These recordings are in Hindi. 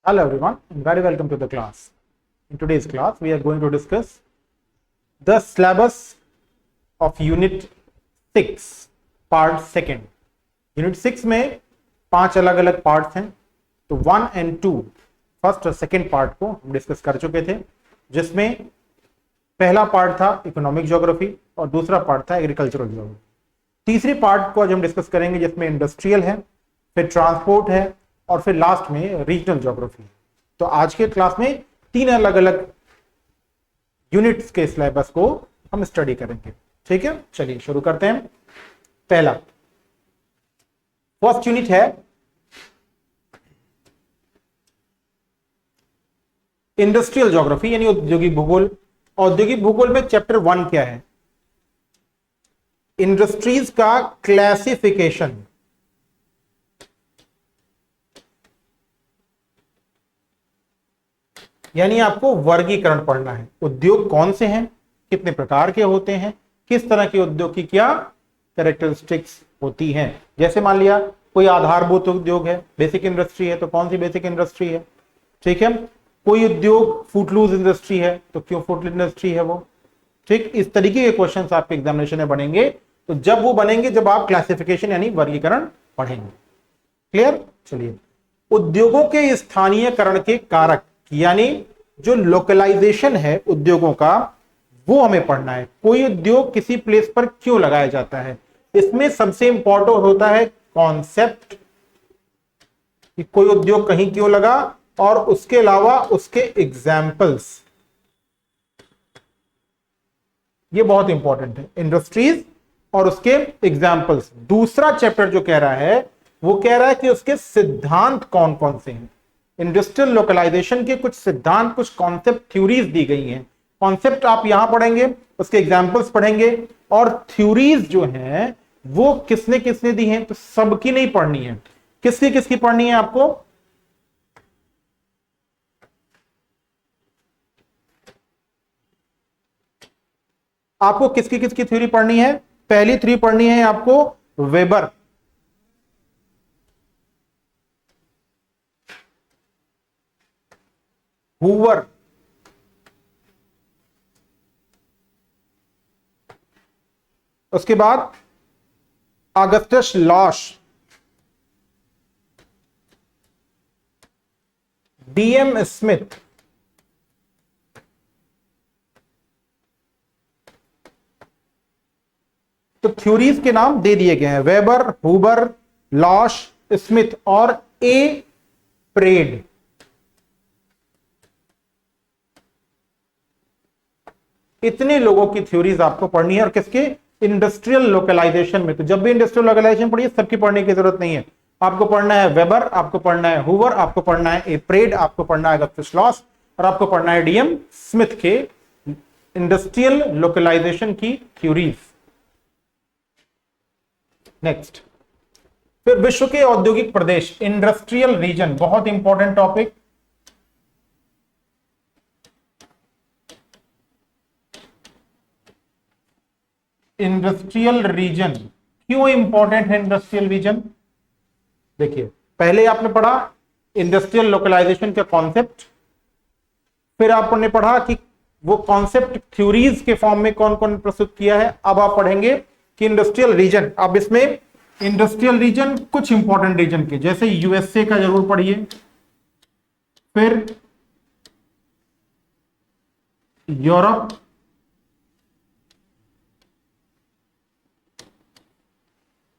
Hello everyone and very welcome to the class. In today's class we are going to discuss the syllabus of Unit 6 Part 2. Unit 6 में 5 अलग अलग पार्ट्स हैं, तो 1 and 2 फर्स्ट और सेकेंड पार्ट को हम डिस्कस कर चुके थे, जिसमें पहला पार्ट था इकोनॉमिक ज्योग्राफी और दूसरा पार्ट था एग्रीकल्चरल ज्योग्राफी। तीसरी पार्ट को आज हम डिस्कस करेंगे जिसमें इंडस्ट्रियल है, फिर ट्रांसपोर्ट है और फिर लास्ट में रीजनल ज्योग्राफी। तो आज के क्लास में 3 अलग अलग यूनिट्स के सिलेबस को हम स्टडी करेंगे। ठीक है, चलिए शुरू करते हैं। पहला फर्स्ट यूनिट है इंडस्ट्रियल ज्योग्राफी यानी औद्योगिक भूगोल। औद्योगिक भूगोल में चैप्टर 1 क्या है? इंडस्ट्रीज का क्लासिफिकेशन। यानी आपको वर्गीकरण पढ़ना है। उद्योग कौन से हैं, कितने प्रकार के होते हैं, किस तरह के उद्योग की क्या कैरेक्टरिस्टिक्स होती हैं। जैसे मान लिया कोई आधारभूत उद्योग है, बेसिक इंडस्ट्री है, तो कौन सी बेसिक इंडस्ट्री है। ठीक है, कोई उद्योग फूटलूज इंडस्ट्री है तो क्यों फूटलूज इंडस्ट्री है वो। ठीक, इस तरीके के क्वेश्चंस आपके एग्जामिनेशन में बनेंगे। तो जब वो बनेंगे जब आप क्लासिफिकेशन यानी वर्गीकरण पढ़ेंगे। क्लियर। चलिए, उद्योगों के स्थानीयकरण के कारक यानी जो लोकलाइजेशन है उद्योगों का वो हमें पढ़ना है। कोई उद्योग किसी प्लेस पर क्यों लगाया जाता है, इसमें सबसे इंपॉर्टेंट होता है कॉन्सेप्ट कि कोई उद्योग कहीं क्यों लगा, और उसके अलावा उसके एग्जाम्पल्स, ये बहुत इंपॉर्टेंट है, इंडस्ट्रीज और उसके एग्जाम्पल्स। दूसरा चैप्टर जो कह रहा है वो कह रहा है कि उसके सिद्धांत कौन कौन से हैं। इंडस्ट्रियल लोकलाइजेशन के कुछ सिद्धांत, कुछ कॉन्सेप्ट थ्योरीज दी गई हैं। कॉन्सेप्ट आप यहां पढ़ेंगे, उसके एग्जाम्पल्स पढ़ेंगे, और थ्योरीज जो हैं वो किसने किसने दी हैं, तो सबकी नहीं पढ़नी है। किसकी किसकी पढ़नी है आपको? आपको किसकी किसकी थ्योरी पढ़नी है? पहली थ्योरी पढ़नी है आपको वेबर, हूवर, उसके बाद ऑगस्टस लॉश, डीएम स्मिथ, तो थ्योरीज के नाम दे दिए गए हैं, वेबर, हूबर, लॉश, स्मिथ और ए प्रेड। इतने लोगों की थ्योरीज आपको पढ़नी है, और किसके? इंडस्ट्रियल लोकलाइजेशन में। तो जब भी इंडस्ट्रियल लोकलाइजेशन पढ़िए सबकी पढ़ने की जरूरत नहीं है। आपको पढ़ना है वेबर, आपको पढ़ना है हूवर, आपको पढ़ना है ए प्रेड, आपको पढ़ना है ऑगस्टस लॉश, और आपको पढ़ना है डीएम स्मिथ के इंडस्ट्रियल लोकलाइजेशन की थ्योरीज। नेक्स्ट, फिर विश्व के औद्योगिक प्रदेश, इंडस्ट्रियल रीजन, बहुत इंपॉर्टेंट टॉपिक। इंडस्ट्रियल रीजन क्यों इंपॉर्टेंट है? इंडस्ट्रियल रीजन देखिए, पहले आपने पढ़ा इंडस्ट्रियल लोकलाइजेशन का कॉन्सेप्ट, फिर आपने पढ़ा कि वो कॉन्सेप्ट थ्योरीज के फॉर्म में कौन कौन प्रस्तुत किया है। अब आप पढ़ेंगे कि इंडस्ट्रियल रीजन। अब इसमें इंडस्ट्रियल रीजन कुछ इंपॉर्टेंट रीजन के, जैसे यूएसए का जरूर पढ़िए, फिर Europe,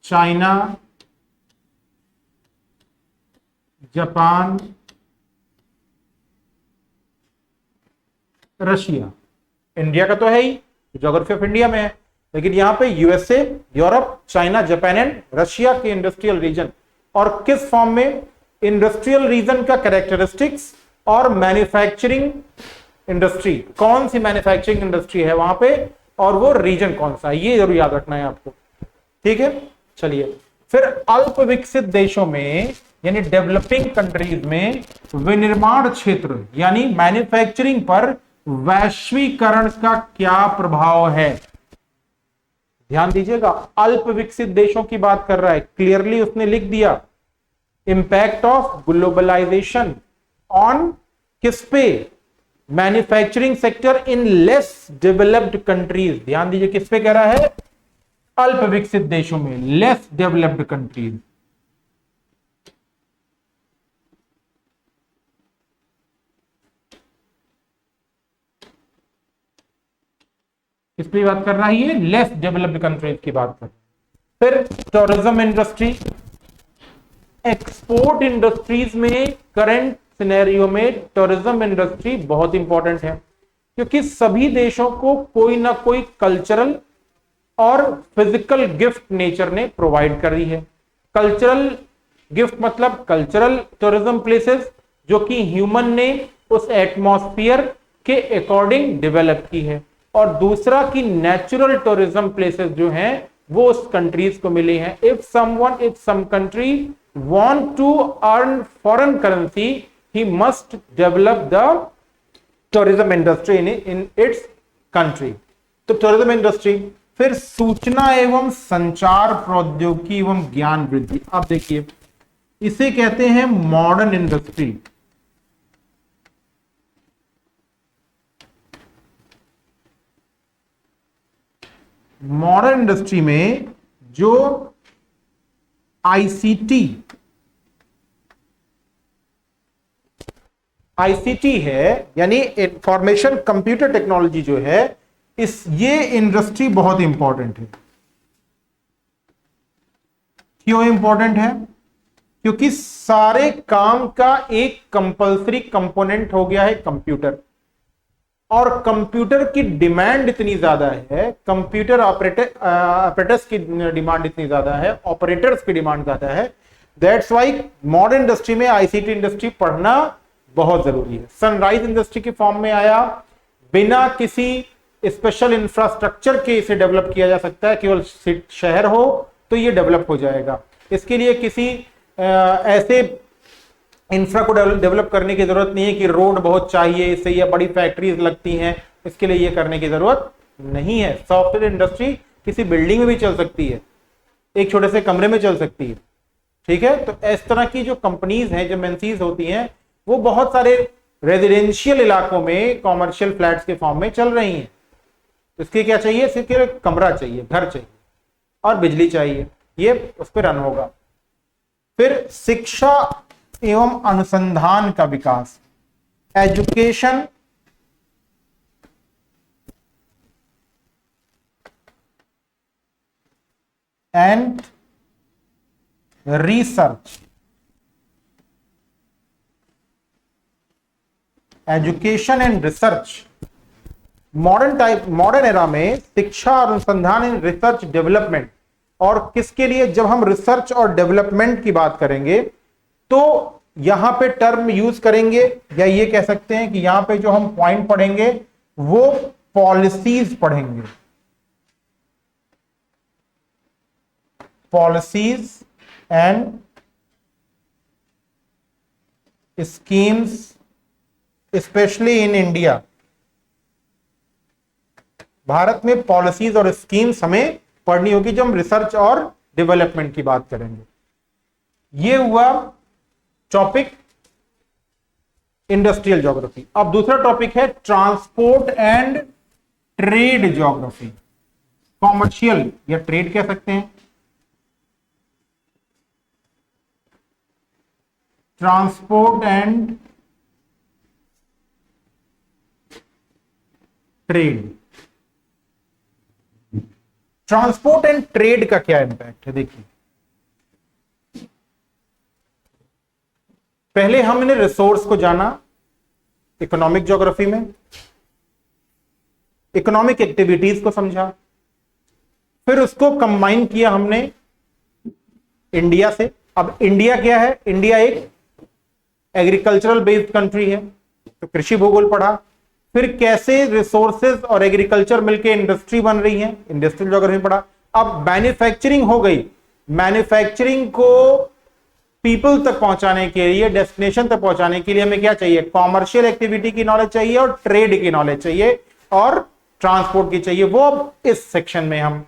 China, Japan, Russia. India का तो है ही, ज्योग्राफी ऑफ इंडिया में है, लेकिन यहां पे USA, Europe, China, Japan and Russia के इंडस्ट्रियल रीजन। और किस फॉर्म में? इंडस्ट्रियल रीजन का कैरेक्टरिस्टिक्स और मैन्युफैक्चरिंग इंडस्ट्री, कौन सी मैन्युफैक्चरिंग इंडस्ट्री है वहां पे, और वो रीजन कौन सा है, ये जरूर याद रखना है आपको। ठीक है, चलिए, फिर अल्प विकसित देशों में यानी डेवलपिंग कंट्रीज में विनिर्माण क्षेत्र यानी मैन्युफैक्चरिंग पर वैश्वीकरण का क्या प्रभाव है। ध्यान दीजिएगा, अल्प विकसित देशों की बात कर रहा है, क्लियरली उसने लिख दिया इंपैक्ट ऑफ ग्लोबलाइजेशन ऑन किस पे, manufacturing sector in less developed countries. ध्यान दीजिए किस पे कह रहा है, अल्प विकसित देशों में, लेस डेवलप्ड कंट्रीज। किस पे बात कर रहा है ये, लेस डेवलप्ड कंट्रीज की बात कर रहा है। फिर टूरिज्म इंडस्ट्री, एक्सपोर्ट इंडस्ट्रीज में करंट सिनेरियो में टूरिज्म इंडस्ट्री बहुत इंपॉर्टेंट है, क्योंकि सभी देशों को कोई ना कोई कल्चरल और फिजिकल गिफ्ट नेचर ने प्रोवाइड करी है। कल्चरल गिफ्ट मतलब कल्चरल टूरिज्म प्लेसेस जो कि ह्यूमन ने उस एटमॉस्फेयर के अकॉर्डिंग डेवलप की है, और दूसरा कि नेचुरल टूरिज्म प्लेसेस जो हैं वो उस कंट्रीज को मिले हैं। If some country want to earn foreign currency, he must develop the tourism industry in its country. तो टूरिज्म इंडस्ट्री। फिर सूचना एवं संचार प्रौद्योगिकी एवं ज्ञान वृद्धि। अब देखिए इसे कहते हैं मॉडर्न इंडस्ट्री। मॉडर्न इंडस्ट्री में जो आईसीटी है, यानी इंफॉर्मेशन कंप्यूटर टेक्नोलॉजी जो है, ये इंडस्ट्री बहुत इंपॉर्टेंट है। क्यों इंपॉर्टेंट है? क्योंकि सारे काम का एक कंपल्सरी कंपोनेंट हो गया है कंप्यूटर, और कंप्यूटर की डिमांड इतनी ज्यादा है, कंप्यूटर ऑपरेटर्स की डिमांड इतनी ज्यादा है, ऑपरेटर्स की डिमांड ज्यादा है। दैट्स वाई मॉडर्न इंडस्ट्री में आईसीटी इंडस्ट्री पढ़ना बहुत जरूरी है। सनराइज इंडस्ट्री के फॉर्म में आया, बिना किसी स्पेशल इंफ्रास्ट्रक्चर के इसे डेवलप किया जा सकता है, केवल शहर हो तो ये डेवलप हो जाएगा। इसके लिए किसी ऐसे इंफ्रा को डेवलप करने की जरूरत नहीं है कि रोड बहुत चाहिए इससे, या बड़ी फैक्ट्रीज लगती हैं, इसके लिए ये करने की जरूरत नहीं है। सॉफ्टवेयर इंडस्ट्री किसी बिल्डिंग में भी चल सकती है, एक छोटे से कमरे में चल सकती है, ठीक है। तो इस तरह की जो कंपनीज हैं, जो एमएनसीज होती हैं, वो बहुत सारे रेजिडेंशियल इलाकों में कॉमर्शियल फ्लैट्स के फॉर्म में चल रही हैं। तो इसके क्या चाहिए, सिर्फ कमरा चाहिए, घर चाहिए और बिजली चाहिए, ये उस पर रन होगा। फिर शिक्षा एवं अनुसंधान का विकास, education and research. Education and research modern era में शिक्षा और अनुसंधान एंड रिसर्च डेवलपमेंट। और किसके लिए, जब हम रिसर्च और डेवलपमेंट की बात करेंगे तो यहां पे टर्म यूज करेंगे, या ये कह सकते हैं कि यहां पे जो हम पॉइंट पढ़ेंगे वो पॉलिसीज पढ़ेंगे, policies and schemes specially in India. Bharat में पॉलिसीज और स्कीम्स हमें पढ़नी होगी जब हम रिसर्च और डेवलपमेंट की बात करेंगे। ये हुआ टॉपिक इंडस्ट्रियल ज्योग्राफी। अब दूसरा टॉपिक है transport and trade geography, commercial या ट्रेड कह सकते हैं। Transport and trade. Transport and trade का क्या इंपैक्ट है, देखिए पहले हमने रिसोर्स को जाना इकोनॉमिक ज्योग्राफी में, इकोनॉमिक एक्टिविटीज को समझा, फिर उसको कंबाइन किया हमने इंडिया से। अब इंडिया क्या है, इंडिया एक एग्रीकल्चरल बेस्ड कंट्री है, तो कृषि भूगोल पढ़ा। फिर कैसे रिसोर्सेज और एग्रीकल्चर मिलके इंडस्ट्री बन रही है, इंडस्ट्रियल ज्योग्राफी पढ़ा। अब मैन्युफैक्चरिंग हो गई, मैन्युफैक्चरिंग को पीपल तक पहुंचाने के लिए, डेस्टिनेशन तक पहुंचाने के लिए हमें क्या चाहिए, कॉमर्शियल एक्टिविटी की नॉलेज चाहिए और ट्रेड की नॉलेज चाहिए और ट्रांसपोर्ट की चाहिए। वो अब इस सेक्शन में हम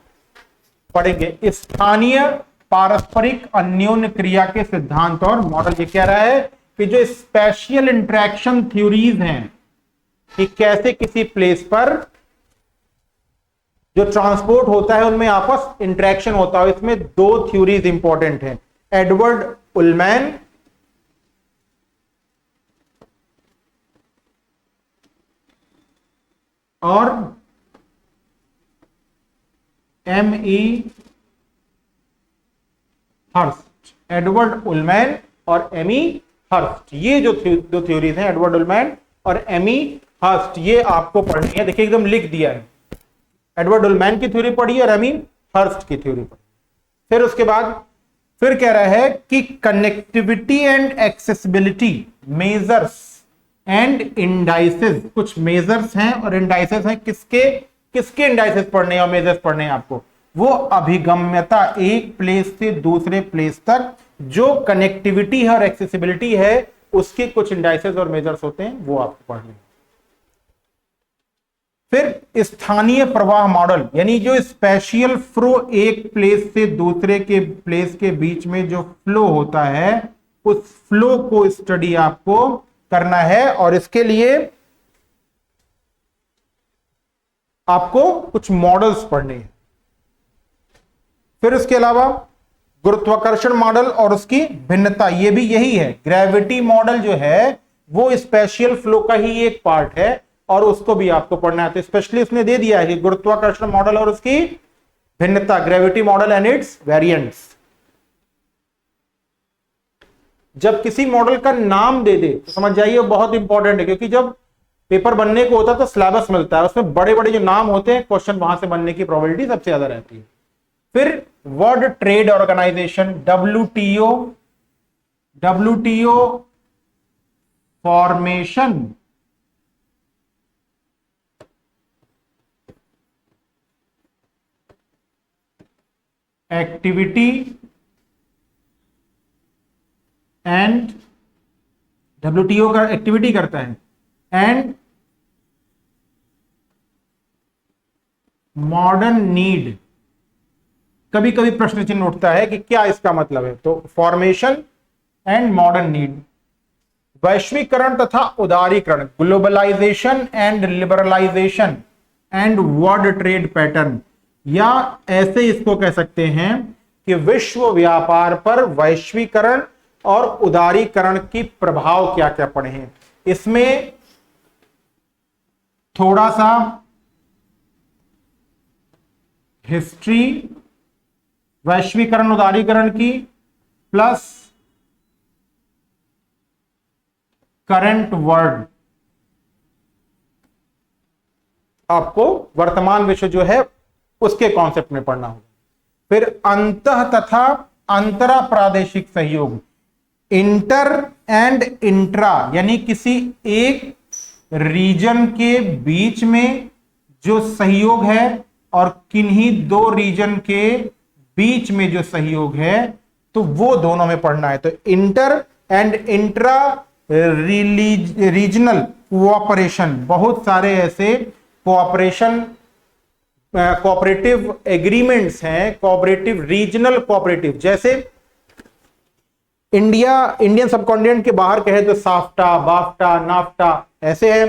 पढ़ेंगे। स्थानीय पारस्परिक अन्योन्य क्रिया के सिद्धांत और मॉडल। ये कह रहा है कि जो स्पेशियल इंटरेक्शन थ्योरीज हैं कि कैसे किसी प्लेस पर जो ट्रांसपोर्ट होता है उनमें आपस इंटरेक्शन होता है, इसमें दो थ्योरीज इंपॉर्टेंट हैं, एडवर्ड उलमैन और M.E. हर्स्ट। एडवर्ड उलमैन और M.E. हर्स्ट, ये जो दो थ्योरीज हैं, एडवर्ड उलमैन और M.E. हर्स्ट, ये आपको पढ़नी है। देखिए एकदम लिख दिया है, एडवर्ड उलमैन की थ्योरी पढ़ी और M.E. हर्स्ट की थ्योरी पढ़ी। फिर उसके बाद फिर कह रहा है कि connectivity and accessibility measures and indices, कुछ मेजर्स हैं और इंडाइसेस हैं। किसके किसके इंडाइसेस पढ़ने हैं और मेजर्स पढ़ने हैं आपको? वो अभिगम्यता, एक प्लेस से दूसरे प्लेस तक जो कनेक्टिविटी है और एक्सेसिबिलिटी है उसके कुछ इंडाइसेस और मेजर्स होते हैं, वो आपको पढ़ने हैं। फिर स्थानीय प्रवाह मॉडल, यानी जो स्पेशियल फ्लो, एक प्लेस से दूसरे के प्लेस के बीच में जो फ्लो होता है उस फ्लो को स्टडी आपको करना है और इसके लिए आपको कुछ मॉडल्स पढ़ने हैं। फिर इसके अलावा गुरुत्वाकर्षण मॉडल और उसकी भिन्नता, ये भी यही है। ग्रेविटी मॉडल जो है वो स्पेशियल फ्लो का ही एक पार्ट है और उसको भी आपको पढ़ना है। तो स्पेशली उसने दे दिया है कि गुरुत्वाकर्षण मॉडल और उसकी भिन्नता, gravity model and it's variants. जब किसी मॉडल का नाम दे दे तो समझ जाइए बहुत इंपॉर्टेंट है, क्योंकि जब पेपर बनने को होता है तो सिलेबस मिलता है, उसमें बड़े बड़े जो नाम होते हैं क्वेश्चन वहां से बनने की प्रोबेबिलिटी सबसे ज्यादा रहती है। फिर world trade organisation WTO formation, activity and WTO का एक्टिविटी करता है एंड मॉडर्न नीड। कभी कभी प्रश्न चिन्ह उठता है कि क्या इसका मतलब है, तो फॉर्मेशन एंड मॉडर्न नीड। वैश्वीकरण तथा उदारीकरण, globalisation and liberalisation and world trade pattern, या ऐसे इसको कह सकते हैं कि विश्व व्यापार पर वैश्वीकरण और उदारीकरण की प्रभाव क्या क्या पड़े हैं। इसमें थोड़ा सा हिस्ट्री वैश्वीकरण उदारीकरण की प्लस करंट वर्ल्ड, आपको वर्तमान विश्व जो है उसके कॉन्सेप्ट में पढ़ना होगा। फिर अंतः तथा अंतरा प्रादेशिक सहयोग, इंटर एंड इंट्रा, यानी किसी एक रीजन के बीच में जो सहयोग है और किन्हीं दो रीजन के बीच में जो सहयोग है, तो वो दोनों में पढ़ना है। तो inter and intra regional cooperation, बहुत सारे ऐसे कोऑपरेटिव एग्रीमेंट्स हैं, कोऑपरेटिव रीजनल कोऑपरेटिव, जैसे इंडियन सबकॉन्टिनेंट के बाहर कहे तो साफ्टा, बाफ्टा, नाफ्टा ऐसे है।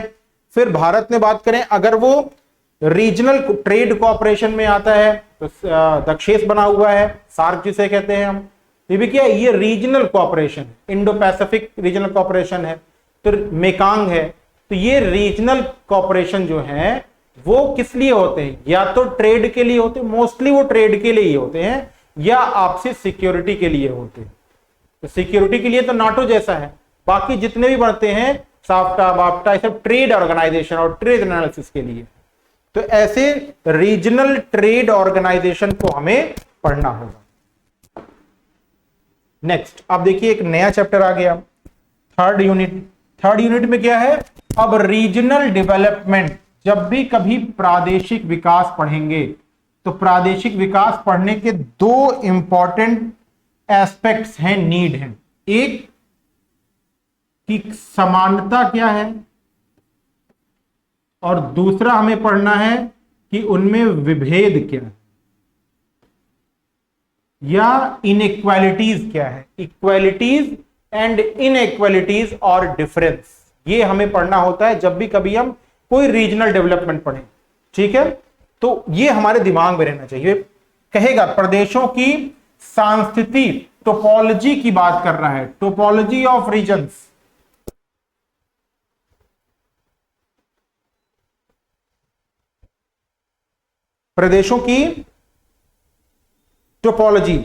फिर भारत में बात करें, अगर वो रीजनल ट्रेड कोऑपरेशन में आता है तो दक्षेस बना हुआ है, सार्क जिसे कहते हैं हम, ये भी क्या है, ये regional cooperation, Indo Pacific regional cooperation है। तो मेकांग है, तो ये रीजनल कोऑपरेशन जो है वो किस लिए होते हैं, या तो ट्रेड के लिए होते हैं, मोस्टली वो ट्रेड के लिए ही होते हैं, या आपसी सिक्योरिटी के लिए होते हैं। तो सिक्योरिटी के लिए तो नाटो जैसा है, बाकी जितने भी बनते हैं साफ्टा, बाफ्टा, ये सब ट्रेड ऑर्गेनाइजेशन और ट्रेड एनालिसिस के लिए। तो ऐसे रीजनल ट्रेड ऑर्गेनाइजेशन को हमें पढ़ना होगा। नेक्स्ट आप देखिए एक नया चैप्टर आ गया, थर्ड यूनिट में क्या है, अब रीजनल डेवलपमेंट। जब भी कभी प्रादेशिक विकास पढ़ेंगे तो प्रादेशिक विकास पढ़ने के दो इंपॉर्टेंट एस्पेक्ट्स हैं, नीड है। एक कि समानता क्या है और दूसरा हमें पढ़ना है कि उनमें विभेद क्या है या इनइक्वालिटीज क्या है। इक्वालिटीज एंड इनइक्वालिटीज और डिफरेंस। ये हमें पढ़ना होता है जब भी कभी हम कोई रीजनल डेवलपमेंट पढ़ें, ठीक है। तो ये हमारे दिमाग में रहना चाहिए। कहेगा प्रदेशों की सांस्कृतिक टोपोलॉजी की बात कर रहा है, टोपोलॉजी ऑफ रीजन्स। प्रदेशों की टोपोलॉजी,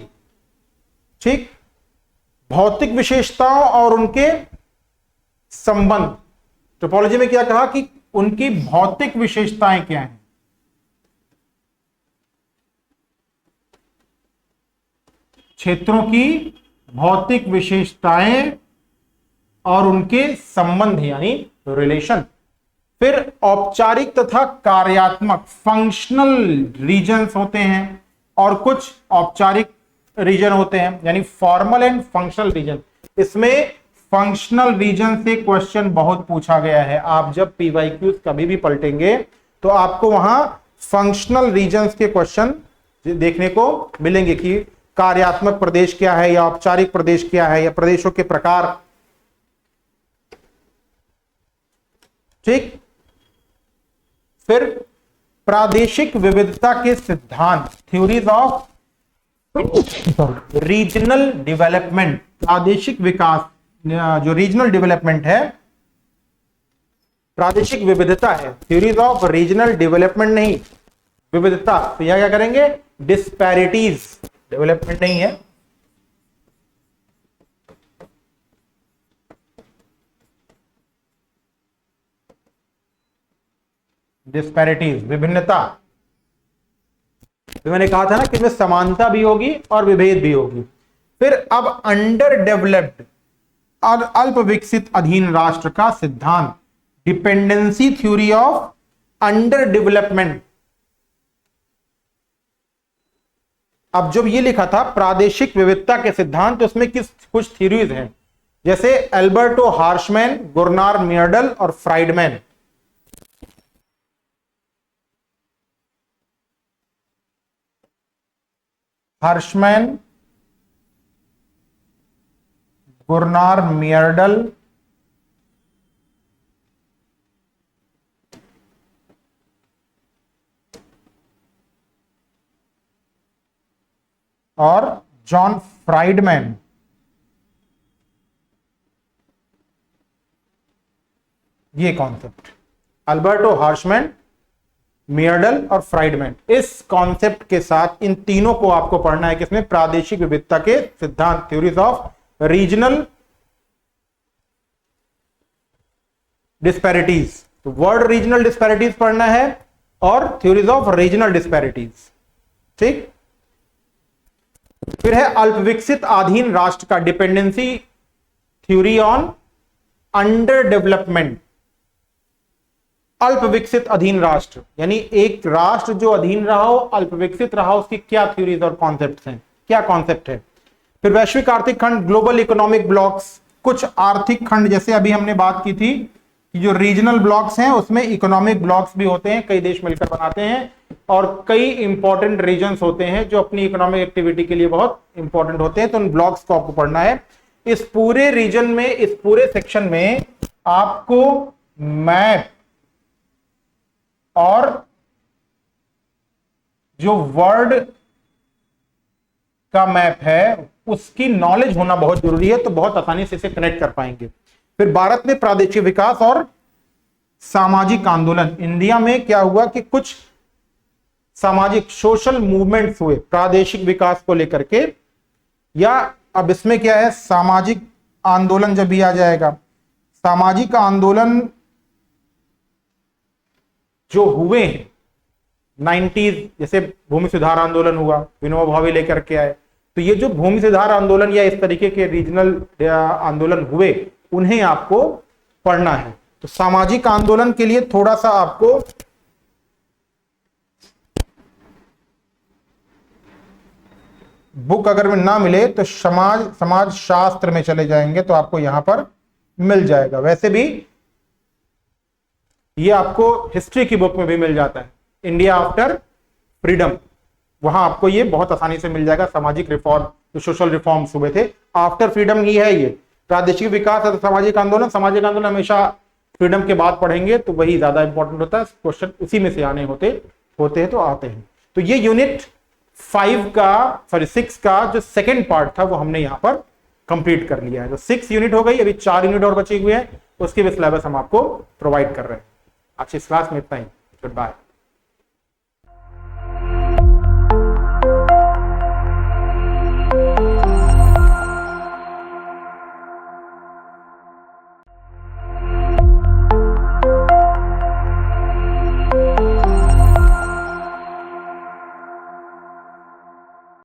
ठीक, भौतिक विशेषताओं और उनके संबंध। टोपोलॉजी में क्या कहा कि उनकी भौतिक विशेषताएं क्या हैं, क्षेत्रों की भौतिक विशेषताएं और उनके संबंध यानी रिलेशन। फिर औपचारिक तथा कार्यात्मक फंक्शनल रीजन्स होते हैं और कुछ औपचारिक रीजन होते हैं यानी फॉर्मल एंड फंक्शनल रीजन। इसमें फंक्शनल रीजन से क्वेश्चन बहुत पूछा गया है। आप जब पीवाईक्यूज कभी भी पलटेंगे तो आपको वहां फंक्शनल रीजन्स के क्वेश्चन देखने को मिलेंगे कि कार्यात्मक प्रदेश क्या है या औपचारिक प्रदेश क्या है या प्रदेशों के प्रकार, ठीक। फिर प्रादेशिक विविधता के सिद्धांत, थ्योरीज ऑफ रीजनल डेवलपमेंट। प्रादेशिक विकास, जो रीजनल डेवलपमेंट है, प्रादेशिक विविधता है, थ्योरीज ऑफ रीजनल डेवलपमेंट नहीं विविधता। तो यहां क्या करेंगे, डिस्पैरिटीज, डेवलपमेंट नहीं है। डिस्पैरिटीज, विभिन्नता। तो मैंने कहा था ना कि इसमें समानता भी होगी और विभेद भी होगी। फिर अब अंडर डेवलप्ड और अल्प विकसित अधीन राष्ट्र का सिद्धांत, dependency theory of under development. अब जब ये लिखा था प्रादेशिक विविधता के सिद्धांत, तो उसमें कुछ थ्योरीज हैं, जैसे एल्बर्टो हार्शमैन, गुरनार मियर्डल और फ्राइडमैन। हार्शमैन, गुरनार मियर्डल और जॉन फ्राइडमैन। ये कॉन्सेप्ट अल्बर्टो हार्शमैन, मियर्डल और फ्राइडमैन, इस कॉन्सेप्ट के साथ इन तीनों को आपको पढ़ना है किसमें, प्रादेशिक विविधता के सिद्धांत, थ्योरीज ऑफ रीजनल डिस्पैरिटीज। तो वर्ड रीजनल डिस्पैरिटीज पढ़ना है और थ्योरीज ऑफ रीजनल डिस्पैरिटीज, ठीक। फिर है अल्प विकसित अधीन राष्ट्र का, dependency theory on under development. अल्प विकसित अधीन राष्ट्र यानी एक राष्ट्र जो अधीन रहा हो, अल्प विकसित रहा हो, उसकी क्या थ्योरीज और कॉन्सेप्ट्स हैं, क्या कॉन्सेप्ट है। फिर वैश्विक आर्थिक खंड, ग्लोबल इकोनॉमिक ब्लॉक्स। कुछ आर्थिक खंड, जैसे अभी हमने बात की थी कि जो रीजनल ब्लॉक्स हैं उसमें इकोनॉमिक ब्लॉक्स भी होते हैं, कई देश मिलकर बनाते हैं, और कई इंपॉर्टेंट रीजन्स होते हैं जो अपनी इकोनॉमिक एक्टिविटी के लिए बहुत इंपॉर्टेंट होते हैं। तो उन ब्लॉक्स को आपको पढ़ना है। इस पूरे रीजन में, इस पूरे सेक्शन में आपको मैप और जो वर्ल्ड का मैप है उसकी नॉलेज होना बहुत जरूरी है, तो बहुत आसानी से इसे कनेक्ट कर पाएंगे। फिर भारत में प्रादेशिक विकास और सामाजिक आंदोलन। इंडिया में क्या हुआ कि कुछ सामाजिक सोशल मूवमेंट्स हुए प्रादेशिक विकास को लेकर के, या अब इसमें क्या है, सामाजिक आंदोलन जब भी आ जाएगा, सामाजिक आंदोलन जो हुए हैं 90s, जैसे भूमि सुधार आंदोलन हुआ, विनोबा भावे लेकर के आए, तो ये जो भूमि सुधार आंदोलन या इस तरीके के रीजनल आंदोलन हुए, उन्हें आपको पढ़ना है। तो सामाजिक आंदोलन के लिए थोड़ा सा आपको बुक अगर में ना मिले तो समाज शास्त्र में चले जाएंगे तो आपको यहां पर मिल जाएगा। वैसे भी ये आपको हिस्ट्री की बुक में भी मिल जाता है, इंडिया आफ्टर फ्रीडम, वहां आपको ये बहुत आसानी से मिल जाएगा। सामाजिक रिफॉर्म, जो सोशल रिफॉर्म्स हुए थे आफ्टर फ्रीडम ही है ये, प्रादेशिक विकास और सामाजिक आंदोलन, सामाजिक आंदोलन हमेशा फ्रीडम के बाद पढ़ेंगे तो वही ज्यादा इंपॉर्टेंट होता है, क्वेश्चन उसी में से आने होते हैं तो आते हैं। तो ये यूनिट 6 का जो सेकंड पार्ट था वो हमने यहाँ पर कंप्लीट कर लिया है। तो 6 यूनिट हो गई, अभी 4 यूनिट और बचे हुए हैं, उसके भी सिलेबस हम आपको प्रोवाइड कर रहे हैं। आज इस क्लास में इतना ही, गुड बाय।